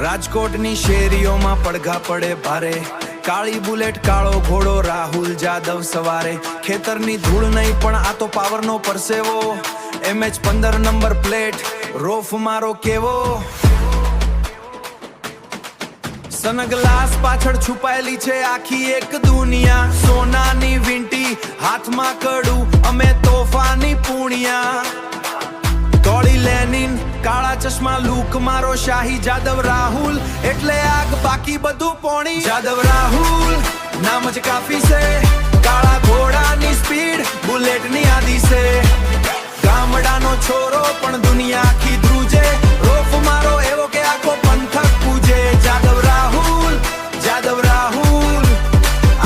રાજકોટની શેરીઓમાં પડઘા પડે ભારે, કાળી બુલેટ કાળો ઘોડો રાહુલ જાદવ સવારે, ખેતરની ધૂળ નહીં પણ આ તો પાવરનો પરસેવો, MH 15 નંબર પ્લેટ રોફ મારો કેવો, સનગ્લાસ પાછળ છુપાયેલી છે આખી એક દુનિયા, સોનાની વીંટી હાથમાં કડું અમે તોફાની પૂણિયા, ટોળી લેનિન કાળા ચશ્મા લુક મારો શાહી જાદવ રાહુલ એટલે આગ બાકી બધું પોણી, જાદવ રાહુલ નામ જ કાફી છે, કાળા ઘોડાની સ્પીડ બુલેટની આદી છે, ગામડાનો છોરો પણ દુનિયા આખી ધ્રુજે, રોફ મારો એવો કે આખો પંથક પૂજે, જાદવ રાહુલ જાદવ રાહુલ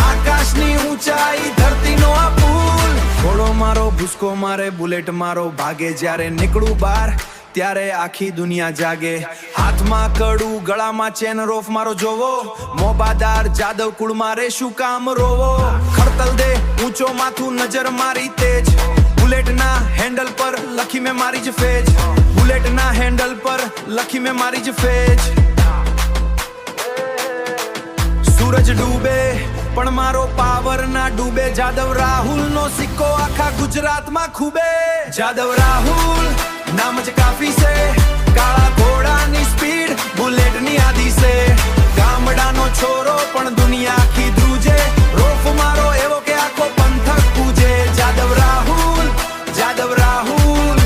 આકાશની ઊંચાઈ ધરતીનો આ પુલ, ઘોડો મારો ભૂસકો મારે બુલેટ મારો ભાગે, જ્યારે નીકળું બાર ત્યારે આખી દુનિયા જાગે, હાથમાં કડું ગળામાં ચેન રોફ મારો જોવો, મોબાદાર જાદવ કુળ મારે શું કામ રોવો, ખડતલ દે ઊંચો માથું નજર મારી તેજ, બુલેટના હેન્ડલ પર લખી મેં મારી જ ફેજ, બુલેટના હેન્ડલ પર લખી મેં મારી જ ફેજ, સૂરજ ડૂબે પણ મારો પાવર ના ડૂબે, જાદવ રાહુલ નો સિક્કો આખા ગુજરાતમાં ખૂબે, જાદવ રાહુલ નામ જ કાફી છે, કાળા ઘોડાની સ્પીડ બુલેટની આદી છે, ગામડાનો છોરો પણ દુનિયા આખી ધ્રુજે, રોફ મારો એવો કે આખો પંથક પૂજે, જાદવ રાહુલ જાદવ રાહુલ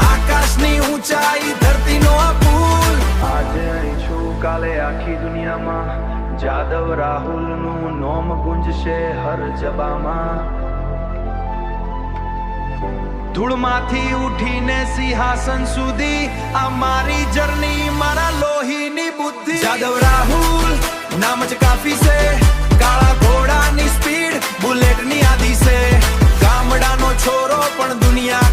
આકાશની ઊંચાઈ ધરતીનો આ પુલ, આજે અહીં છું કાલે આખી દુનિયામાં, જાદવ રાહુલનું નોમ ગુંજશે હર જબામાં, ધૂળમાંથી ઉઠીને સિંહાસન સુધી આ મારી જર્ની મારા લોહીની બુદ્ધિ, જાદવ રાહુલ નામ જ કાફી છે, કાળા ઘોડાની સ્પીડ બુલેટની આદી છે, ગામડાનો છોરો પણ દુનિયા